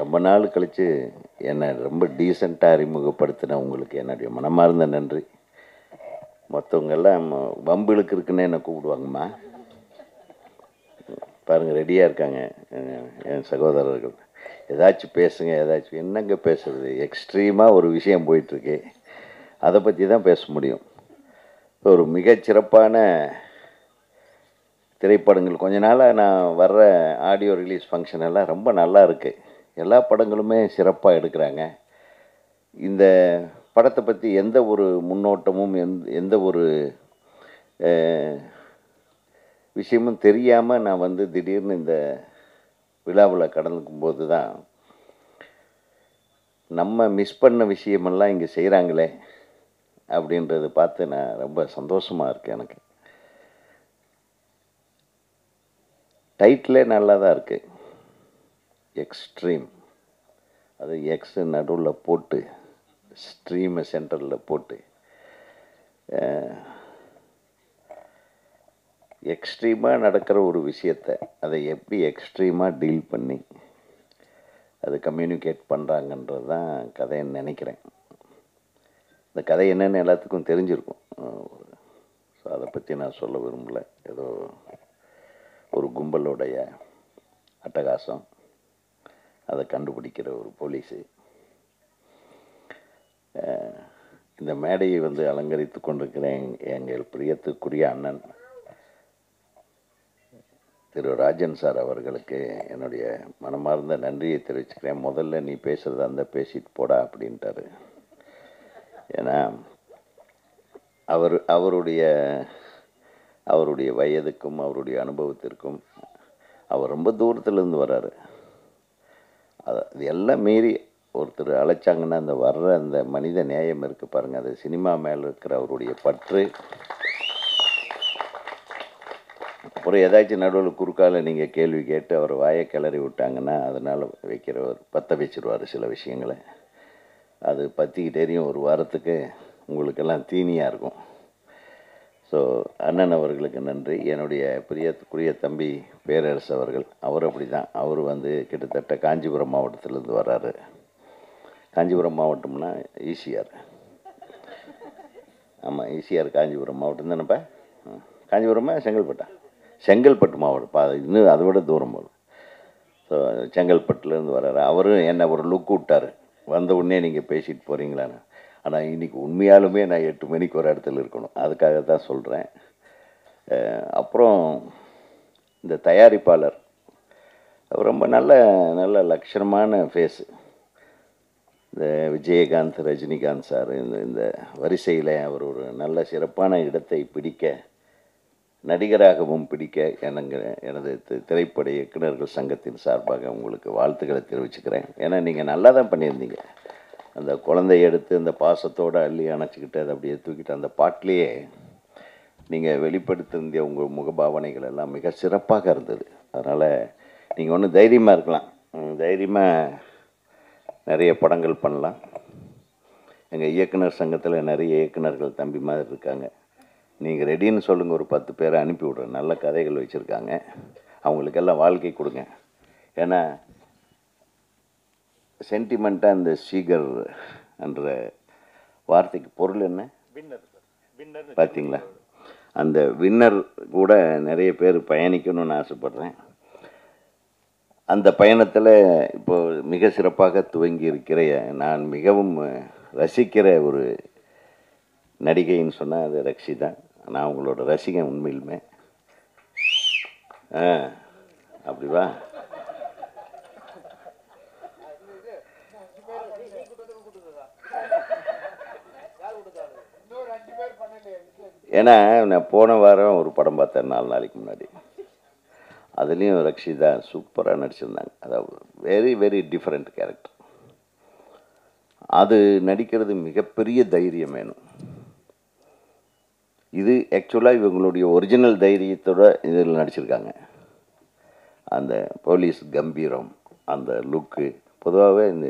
ரொம்ப நாள் கழித்து என்னை ரொம்ப டீசெண்டாக அறிமுகப்படுத்தின உங்களுக்கு என்னுடைய மனமார்ந்த நன்றி. மற்றவங்க எல்லாம் வம்புகளுக்கு இருக்குன்னு என்னை கூப்பிடுவாங்கம்மா. பாருங்கள், ரெடியாக இருக்காங்க என் சகோதரர்கள். ஏதாச்சும் பேசுங்க, ஏதாச்சும். என்னங்க பேசுறது? எக்ஸ்ட்ரீமாக ஒரு விஷயம் போயிட்டுருக்கு, அதை பற்றி தான் பேச முடியும். ஒரு மிகச்சிறப்பான திரைப்படங்கள் கொஞ்ச நாளாக நான் வர்ற ஆடியோ ரிலீஸ் ஃபங்க்ஷன் எல்லாம் ரொம்ப நல்லா இருக்குது. எல்லா படங்களுமே சிறப்பாக எடுக்கிறாங்க. இந்த படத்தை பற்றி எந்த ஒரு முன்னோட்டமும் எந்த ஒரு விஷயமும் தெரியாமல் நான் வந்து திடீர்னு இந்த விழாவில் கலந்துக்கும்போது தான் நம்ம மிஸ் பண்ண விஷயமெல்லாம் இங்கே செய்கிறாங்களே அப்படின்றத பார்த்து நான் ரொம்ப சந்தோஷமாக இருக்கேன். எனக்கு டைட்டிலே நல்லா தான் இருக்குது, எக்ஸ்ட்ரீம். அது எக்ஸு நடுவில் போட்டு ஸ்ட்ரீமை சென்டரில் போட்டு எக்ஸ்ட்ரீமாக நடக்கிற ஒரு விஷயத்தை அதை எப்படி எக்ஸ்ட்ரீமாக டீல் பண்ணி அதை கம்யூனிகேட் பண்ணுறாங்கன்றது தான் கதைன்னு நினைக்கிறேன். இந்த கதை என்னென்னு எல்லாத்துக்கும் தெரிஞ்சிருக்கும். ஸோ அதை பற்றி நான் சொல்ல விரும்பலை. ஏதோ ஒரு கும்பலுடைய அட்டகாசம், அதை கண்டுபிடிக்கிற ஒரு போலீஸு. இந்த மேடையை வந்து அலங்கரித்து கொண்டிருக்கிறேன் எங்கள் பிரியத்துக்குரிய அண்ணன் திரு ராஜன் சார் அவர்களுக்கு என்னுடைய மனமார்ந்த நன்றியை தெரிவிச்சுக்கிறேன். முதல்ல நீ பேசுகிறத அந்த பேசிட்டு போடா அப்படின்ட்டாரு. ஏன்னா அவருடைய வயதுக்கும் அவருடைய அனுபவத்திற்கும் அவர் ரொம்ப தூரத்துலேருந்து வர்றாரு. அது எல்லாம் மீறி ஒருத்தர் அழைச்சாங்கன்னா அந்த வர்ற அந்த மனித நேயம் இருக்குது பாருங்கள், அது சினிமா மேலே இருக்கிற அவருடைய பற்று. அப்புறம் ஏதாச்சும் நடுவில் குறுக்கால நீங்கள் கேள்வி கேட்டு அவர் வாயை கிளறி விட்டாங்கன்னா அதனால் வைக்கிறவர் பற்ற வச்சுருவார் சில விஷயங்களை. அது பற்றிக்கிட்டே எரியும் ஒரு வாரத்துக்கு, உங்களுக்கெல்லாம் தீனியாக இருக்கும். ஸோ அண்ணன் அவர்களுக்கு நன்றி. என்னுடைய பிரியத்துக்குரிய தம்பி பேரரசு அவர்கள், அவர் அப்படி தான். அவர் வந்து கிட்டத்தட்ட காஞ்சிபுரம் மாவட்டத்திலேருந்து வர்றாரு. காஞ்சிபுரம் மாவட்டம்னா ஈசிஆர். ஆமாம், ஈசிஆர் காஞ்சிபுரம் மாவட்டம் தானேப்பா? காஞ்சிபுரமா செங்கல்பட்டா? செங்கல்பட்டு மாவட்டம். இன்னும் அதை விட தூரம் போகும். ஸோ செங்கல்பட்டுலேருந்து வர்றாரு. அவரும் என்னை ஒரு லுக் விட்டார், வந்த உடனே நீங்கள் பேசிட்டு போகிறீங்களான்னு. ஆனால் இன்றைக்கி உண்மையாலுமே நான் 8 மணிக்கு ஒரு இடத்துல இருக்கணும், அதுக்காக தான் சொல்கிறேன். அப்புறம் இந்த தயாரிப்பாளர் அவர் ரொம்ப நல்ல லட்சணமான ஃபேஸு. இந்த விஜயகாந்த், ரஜினிகாந்த் சார் இந்த வரிசையில் அவர் ஒரு நல்ல சிறப்பான இடத்தை பிடிக்க, நடிகராகவும் பிடிக்க எனது திரைப்பட இயக்குநர்கள் சங்கத்தின் சார்பாக உங்களுக்கு வாழ்த்துக்களை தெரிவிச்சுக்கிறேன். ஏன்னா நீங்கள் நல்லா தான் பண்ணியிருந்தீங்க. அந்த குழந்தையை எடுத்து அந்த பாசத்தோடு அள்ளி அணைச்சிக்கிட்டு அதை அப்படியே தூக்கிட்டு அந்த பாட்டிலேயே நீங்கள் வெளிப்படுத்திய உங்கள் முகபாவனைகள் எல்லாம் மிக சிறப்பாக இருந்தது. அதனால் நீங்கள் ஒன்றும் தைரியமாக இருக்கலாம், தைரியமாக நிறைய படங்கள் பண்ணலாம். எங்கள் இயக்குனர் சங்கத்தில் நிறைய இயக்குனர்கள் தம்பி மாதிரி இருக்காங்க. நீங்கள் ரெடின்னு சொல்லுங்கள், ஒரு 10 பேரை அனுப்பி விட்றேன். நல்ல கதைகள் வச்சுருக்காங்க, அவங்களுக்கெல்லாம் வாழ்க்கை கொடுங்க. ஏன்னா சென்டிமெண்ட்டாக இந்த ஸ்ரீகர் என்ற வார்த்தைக்கு பொருள் என்ன பார்த்தீங்களா? அந்த வின்னர் கூட நிறைய பேர் பயணிக்கணும்னு ஆசைப்பட்றேன். அந்த பயணத்தில் இப்போது மிக சிறப்பாக துவங்கி இருக்கிற நான் மிகவும் ரசிக்கிற ஒரு நடிகைன்னு சொன்னால் அது ரக்ஷிதா. நான் உங்களோட ரசிகன் உண்மையிலுமே. அப்படிவா? ஏன்னா நான் போன வாரம் ஒரு படம் பார்த்தேன் 4 நாளைக்கு முன்னாடி. அதுலேயும் ரக்ஷிதா சூப்பராக நடிச்சிருந்தாங்க. அதாவது வெரி வெரி டிஃப்ரெண்ட் கேரக்டர். அது நடிக்கிறது மிகப்பெரிய தைரியம் வேணும். இது ஆக்சுவலாக இவங்களுடைய ஒரிஜினல் தைரியத்தோட இதில் நடிச்சிருக்காங்க. அந்த போலீஸ் கம்பீரம், அந்த லுக்கு. பொதுவாகவே இந்த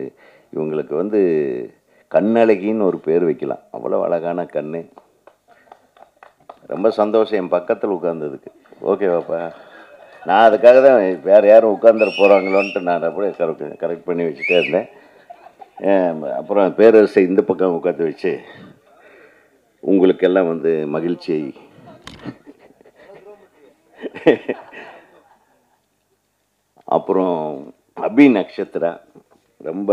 இவங்களுக்கு வந்து கண்ணழகின்னு ஒரு பேர் வைக்கலாம், அவ்வளோ அழகான கண். ரொம்ப சந்தோஷம் என் பக்கத்தில் உட்கார்ந்ததுக்கு. ஓகேவாப்பா? நான் அதுக்காக தான் வேறு யாரும் உட்காந்துட போகிறாங்களோன்ட்டு நான் அப்படியே கரெக்ட் பண்ணி வச்சுட்டே இருந்தேன். அப்புறம் பேரரசை இந்த பக்கம் உட்காந்து வச்சு உங்களுக்கெல்லாம் வந்து மகிழ்ச்சியை அப்புறம் அபி நக்ஷத்ரா ரொம்ப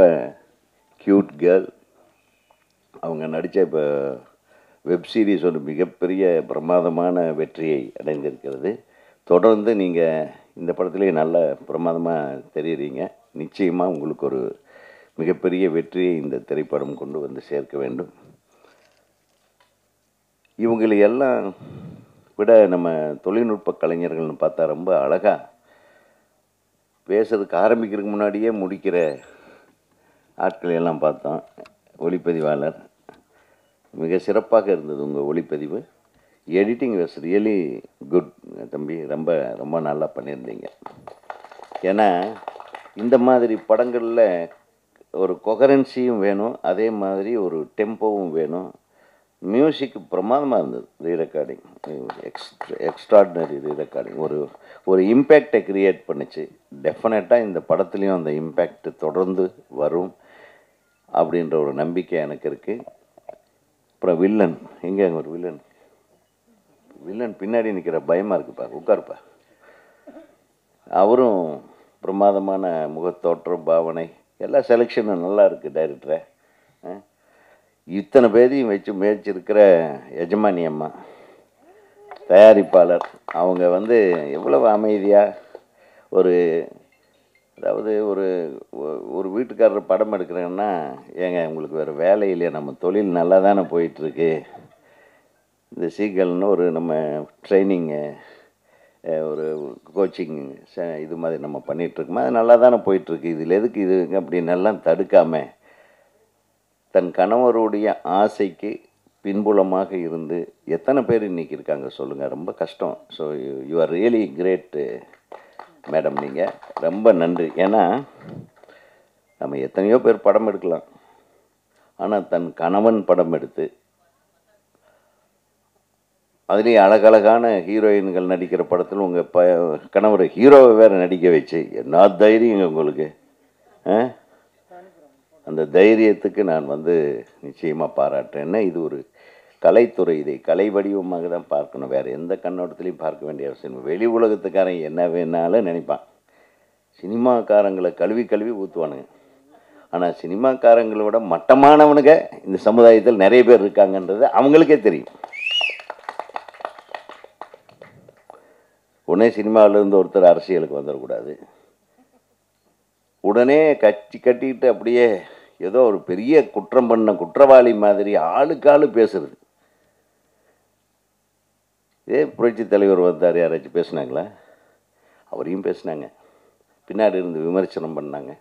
க்யூட் கேர்ள். அவங்க நடித்த இப்போ வெப் சீரிஸ் ஒரு மிகப்பெரிய பிரமாதமான வெற்றியை அடைந்திருக்கிறது. தொடர்ந்து நீங்கள் இந்த படத்துலேயே நல்ல பிரமாதமாக தெரியுறீங்க. நிச்சயமாக உங்களுக்கு ஒரு மிகப்பெரிய வெற்றியை இந்த திரைப்படம் கொண்டு வந்து சேர்க்க வேண்டும். இவங்களை எல்லாம் விட நம்ம தொழில்நுட்ப கலைஞர்கள்னு பார்த்தா ரொம்ப அழகாக பேசுறதுக்கு ஆரம்பிக்கிறதுக்கு முன்னாடியே முடிக்கிற ஆட்களை எல்லாம் பார்த்தோம். ஒளிப்பதிவாளர் மிக சிறப்பாக இருந்தது உங்கள் ஒளிப்பதிவு. எடிட்டிங் வாஸ் ரியலி குட் தம்பி, ரொம்ப ரொம்ப நல்லா பண்ணியிருந்தீங்க. ஏன்னா இந்த மாதிரி படங்களில் ஒரு கொகரன்சியும் வேணும், அதே மாதிரி ஒரு டெம்போவும் வேணும். மியூசிக் பிரமாதமாக இருந்தது. ரீரெக்கார்டிங் எக்ஸ்ட்ராடினரி ரீரெக்கார்டிங் ஒரு இம்பேக்டை க்ரியேட் பண்ணிச்சு. டெஃபினட்டாக இந்த படத்துலேயும் அந்த இம்பேக்ட் தொடர்ந்து வரும் அப்படின்ற ஒரு நம்பிக்கை எனக்கு இருக்குது. அப்புறம் வில்லன் எங்கே ஒரு வில்லன் பின்னாடி நிற்கிற பயமாக இருக்குப்பா, உட்காருப்பா. அவரும் பிரமாதமான முகத்தோற்றம், பாவனை, எல்லா செலெக்ஷனும் நல்லா இருக்குது. டைரக்டரை இத்தனை பேரையும் வச்சு முயற்சிருக்கிற எஜமானி அம்மா தயாரிப்பாளர், அவங்க வந்து எவ்வளவு அமைதியாக அதாவது ஒரு வீட்டுக்காரர் படம் எடுக்கிறேன்னா, ஏங்க உங்களுக்கு வேறு வேலை இல்லையா, நம்ம தொழில் நல்லா தானே போயிட்டுருக்கு, இந்த சீக்கிரம்னு ஒரு நம்ம ட்ரைனிங்கு ஒரு கோச்சிங் இது மாதிரி நம்ம பண்ணிகிட்ருக்கோமா, அது நல்லா தானே போயிட்டுருக்கு, இதில் எதுக்கு இது அப்படின்னெல்லாம் தடுக்காமல் தன் கணவருடைய ஆசைக்கு பின்புலமாக இருந்து எத்தனை பேர் இன்றைக்கி இருக்காங்க சொல்லுங்கள். ரொம்ப கஷ்டம். So you are really great madam, நீங்கள் ரொம்ப நன்றி. ஏன்னா நம்ம எத்தனையோ பேர் படம் எடுக்கலாம், ஆனால் தன் கணவன் படம் எடுத்து அதுலேயும் அழகழகான ஹீரோயின்கள் நடிக்கிற படத்தில் உங்கள் கணவரை ஹீரோவை வேறு நடிக்க வச்சு என்ன தைரியங்க உங்களுக்கு. அந்த தைரியத்துக்கு நான் வந்து நிச்சயமாக பாராட்டுறேன்னா, இது ஒரு கலைத்துறை, இதை கலை வடிவமாக தான் பார்க்கணும், வேறு எந்த கண்ணோட்டத்துலையும் பார்க்க வேண்டிய அவசியம். வெளி உலகத்துக்காரன் என்ன வேணாலும் நினைப்பான், சினிமாக்காரங்களை கழுவி ஊற்றுவானுங்க. ஆனால் சினிமாக்காரங்களை விட மட்டமானவனுங்க இந்த சமுதாயத்தில் நிறைய பேர் இருக்காங்கன்றது அவங்களுக்கே தெரியும். உடனே சினிமாவிலேருந்து ஒருத்தர் அரசியலுக்கு வந்துடக்கூடாது, உடனே கட்டிக்கிட்டு அப்படியே ஏதோ ஒரு பெரிய குற்றம் பண்ண குற்றவாளி மாதிரி ஆளுக்காளு பேசுறது. புரட்சி தலைவர் வந்தார், யாராச்சும் பேசுனாங்களா? அவரையும் பேசுனாங்க, பின்னாடி இருந்து விமர்சனம் பண்ணாங்க.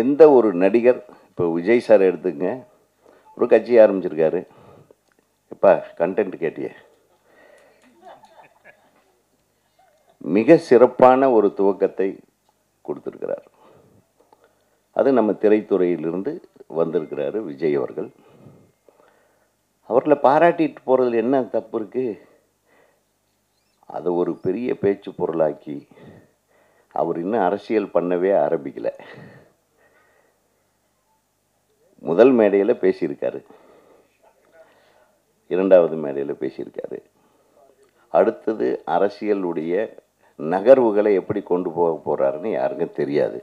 எந்த ஒரு நடிகர், இப்போ விஜய் சார் எடுத்துங்க, ஒரு கட்சி ஆரம்பிச்சிருக்காரு, எப்பா கண்டென்ட் கேட்டியே, மிக சிறப்பான ஒரு துவக்கத்தை கொடுத்துருக்கிறார். அது நம்ம திரைத்துறையிலிருந்து வந்திருக்கிறாரு விஜய் அவர்கள். அவர்களை பாராட்டிட்டு போகிறதுல என்ன தப்பு இருக்குது? அதை ஒரு பெரிய பேச்சு பொருளாக்கி அவர் இன்னும் அரசியல் பண்ணவே ஆரம்பிக்கலை. முதல் மேடையில் பேசியிருக்காரு, இரண்டாவது மேடையில் பேசியிருக்காரு. அடுத்தது அரசியலுடைய நகர்வுகளை எப்படி கொண்டு போக போகிறாருன்னு யாருக்கும் தெரியாது.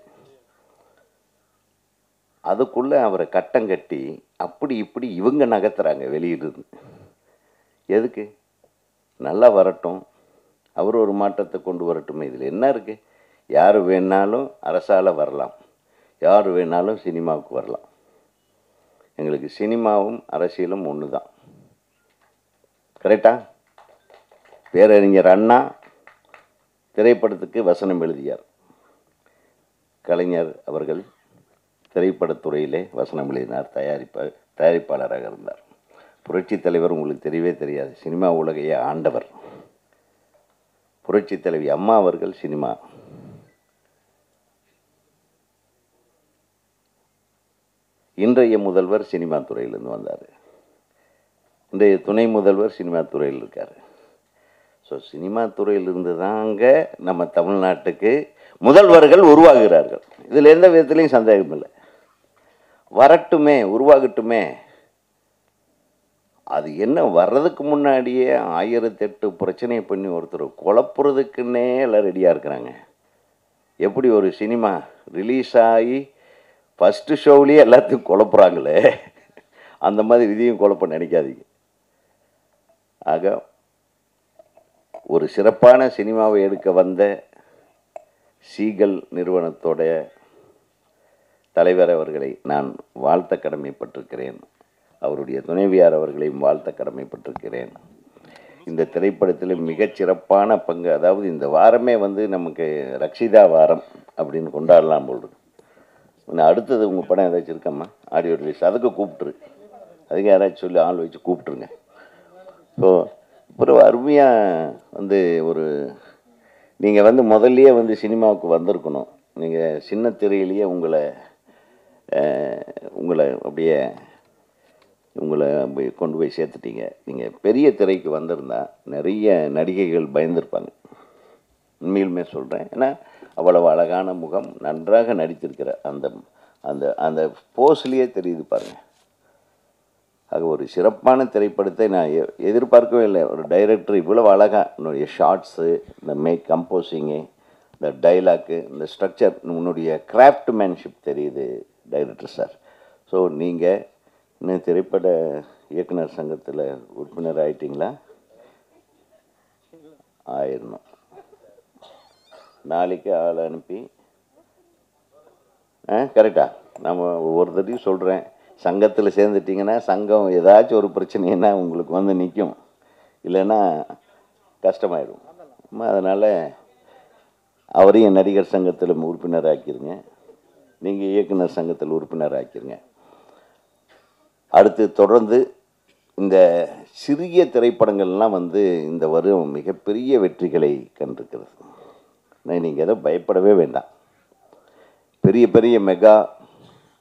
அதுக்குள்ளே அவரை கட்டம் கட்டி அப்படி இப்படி இவங்க நகர்த்துறாங்க வெளியிலிருந்து. எதுக்கு? நல்லா வரட்டும், அவர் ஒரு மாற்றத்தை கொண்டு வரட்டும். இதில் என்ன இருக்குது? யார் வேணாலும் அரசால் வரலாம், யார் வேணாலும் சினிமாவுக்கு வரலாம். எங்களுக்கு சினிமாவும் அரசியலும் ஒன்று தான். கரெக்டா? பேரறிஞர் அண்ணா திரைப்படத்துக்கு வசனம் எழுதியார், கலைஞர் அவர்கள் திரைப்படத்துறையிலே வசனம் எழுதினார், தயாரிப்பாளராக இருந்தார். புரட்சி தலைவர் உங்களுக்கு தெரியவே தெரியாது, சினிமா உலகையே ஆண்டவர். புரட்சி தலைவி அம்மா அவர்கள் சினிமா. இன்றைய முதல்வர் சினிமா துறையிலேருந்து வந்தார், இன்றைய துணை முதல்வர் சினிமா துறையில் இருக்கார். ஸோ சினிமா துறையிலிருந்து தாங்க நம்ம தமிழ்நாட்டுக்கு முதல்வர்கள் உருவாகிறார்கள். இதில் எந்த விதத்துலையும் சந்தேகம் இல்லை. வரட்டுமே, உருவாகட்டுமே. அது என்ன வர்றதுக்கு முன்னாடியே 1008 பிரச்சனையை பண்ணி ஒருத்தர் குழப்புறதுக்குன்னே எல்லாம் ரெடியாக இருக்கிறாங்க. எப்படி ஒரு சினிமா ரிலீஸ் ஆகி ஃபஸ்ட்டு ஷோவிலேயே எல்லாத்தையும் குழப்புறாங்களே, அந்த மாதிரி இதையும் குழப்ப நினைக்காதீங்க. ஆக ஒரு சிறப்பான சினிமாவை எடுக்க வந்த சீகல் நிறுவனத்தோட தலைவர் அவர்களை நான் வாழ்த்த கடமைப்பட்டிருக்கிறேன். அவருடைய துணைவியார் அவர்களையும் வாழ்த்த கடமைப்பட்டிருக்கிறேன். இந்த திரைப்படத்தில் மிகச்சிறப்பான பங்கு, அதாவது இந்த வாரமே நமக்கு ரக்ஷிதா வாரம் அப்படின்னு கொண்டாடலாம் போல். அடுத்தது உங்கள் படம் ஏதாச்சும் இருக்கம்மா ஆடியோ ரிலீஸ், அதுக்கு கூப்பிட்டுரு, அதுக்கு யாராச்சும் சொல்லி ஆள் வச்சு கூப்பிட்ருங்க. ஸோ அப்புறம் அருமையாக ஒரு நீங்கள் முதல்லையே சினிமாவுக்கு வந்திருக்கணும். நீங்கள் சின்ன திரையிலேயே உங்களை அப்படியே கொண்டு போய் சேர்த்துட்டீங்க. நீங்கள் பெரிய திரைக்கு வந்திருந்தா நிறைய நடிகைகள் பயந்துருப்பாங்க. உண்மையிலுமே சொல்கிறேன். ஏன்னா அவ்வளவு அழகான முகம், நன்றாக நடித்திருக்கிற அந்த அந்த அந்த போஸ்லேயே தெரியுது பாருங்கள். ஆக ஒரு சிறப்பான திரைப்படத்தை நான் எதிர்பார்க்கவே இல்லை. ஒரு டைரக்டர் இவ்வளோ அழகாக உன்னுடைய ஷார்ட்ஸு, இந்த கம்போசிங்கு, இந்த டைலாக்கு, இந்த ஸ்ட்ரக்சர், உன்னுடைய கிராஃப்ட்மேன்ஷிப் தெரியுது டைரக்டர் சார். ஸோ நீங்கள் இன்னும் திரைப்பட இயக்குனர் சங்கத்தில் உறுப்பினர் ஆகிட்டிங்களா? ஆயிடணும். நாளைக்கு ஆள் அனுப்பி கரெக்டா? நம்ம ஒவ்வொரு தடையும் சொல்கிறேன், சங்கத்தில் சேர்ந்துட்டிங்கன்னா சங்கம் ஏதாச்சும் ஒரு பிரச்சனைன்னா உங்களுக்கு நிற்கும், இல்லைன்னா கஷ்டமாயிடும். அதனால் அவரையும் நடிகர் சங்கத்தில் உறுப்பினர் ஆக்கிடுங்க, நீங்கள் இயக்குனர் சங்கத்தில் உறுப்பினர் ஆக்கிடுங்க. அடுத்து தொடர்ந்து இந்த சிறிய திரைப்படங்கள்லாம் இந்த வருடம் மிகப்பெரிய வெற்றிகளை கண்டிருக்கிறது. நீங்கள் எதை பயப்படவே வேண்டாம். பெரிய பெரிய மெகா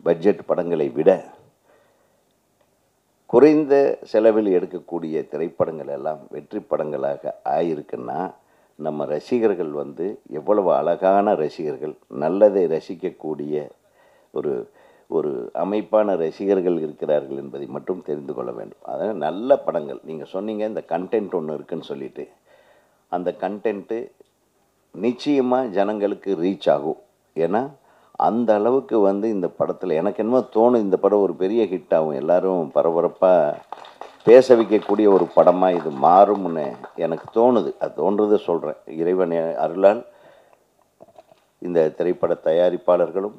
பட்ஜெட் படங்களை விட குறைந்த செலவில் எடுக்கக்கூடிய திரைப்படங்கள் எல்லாம் வெற்றி படங்களாக ஆயிருக்குன்னா நம்ம ரசிகர்கள் எவ்வளவு அழகான ரசிகர்கள், நல்லதை ரசிக்கக்கூடிய ஒரு ஒரு அமைப்பான ரசிகர்கள் இருக்கிறார்கள் என்பதை மட்டும் தெரிந்து கொள்ள வேண்டும். அதனால் நல்ல படங்கள், நீங்கள் சொன்னீங்க இந்த கண்டென்ட் ஒன்று இருக்குன்னு சொல்லிட்டு, அந்த கண்டென்ட்டு நிச்சயமாக ஜனங்களுக்கு ரீச் ஆகும். ஏன்னா அந்த அளவுக்கு இந்த படத்தில் எனக்கு என்னமோ தோணும், இந்த படம் ஒரு பெரிய ஹிட் ஆகும், எல்லோரும் பரபரப்பாக பேச வைக்கக்கூடிய ஒரு படமாக இது மாறும்னு எனக்கு தோணுது. அது தோன்றதை சொல்கிறேன். இறைவன் அருளால் இந்த திரைப்பட தயாரிப்பாளர்களும்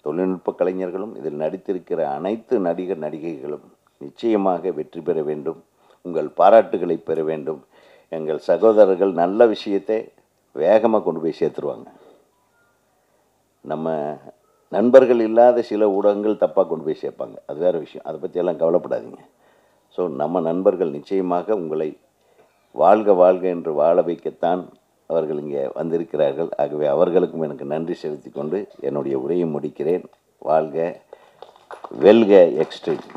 தொழில்நுட்ப கலைஞர்களும் இதில் நடித்திருக்கிற அனைத்து நடிகர் நடிகைகளும் நிச்சயமாக வெற்றி பெற வேண்டும். உங்கள் பாராட்டுகளை பெற வேண்டும். எங்கள் சகோதரர்கள் நல்ல விஷயத்தை வேகமாக கொண்டு போய் சேர்த்துருவாங்க. நம்ம நண்பர்கள் இல்லாத சில ஊடகங்கள் தப்பாக கொண்டு போய் சேர்ப்பாங்க, அது வேறு விஷயம். அதை பற்றியெல்லாம் கவலைப்படாதீங்க. ஸோ நம்ம நண்பர்கள் நிச்சயமாக உங்களை வாழ்க வாழ்க என்று வாழ வைக்கத்தான் அவர்கள் இங்கே வந்திருக்கிறார்கள். ஆகவே அவர்களுக்கும் எனக்கு நன்றி செலுத்தி கொண்டு என்னுடைய உரையை முடிக்கிறேன். வாழ்க, வெல்க எக்ஸ்ட்ரீம்.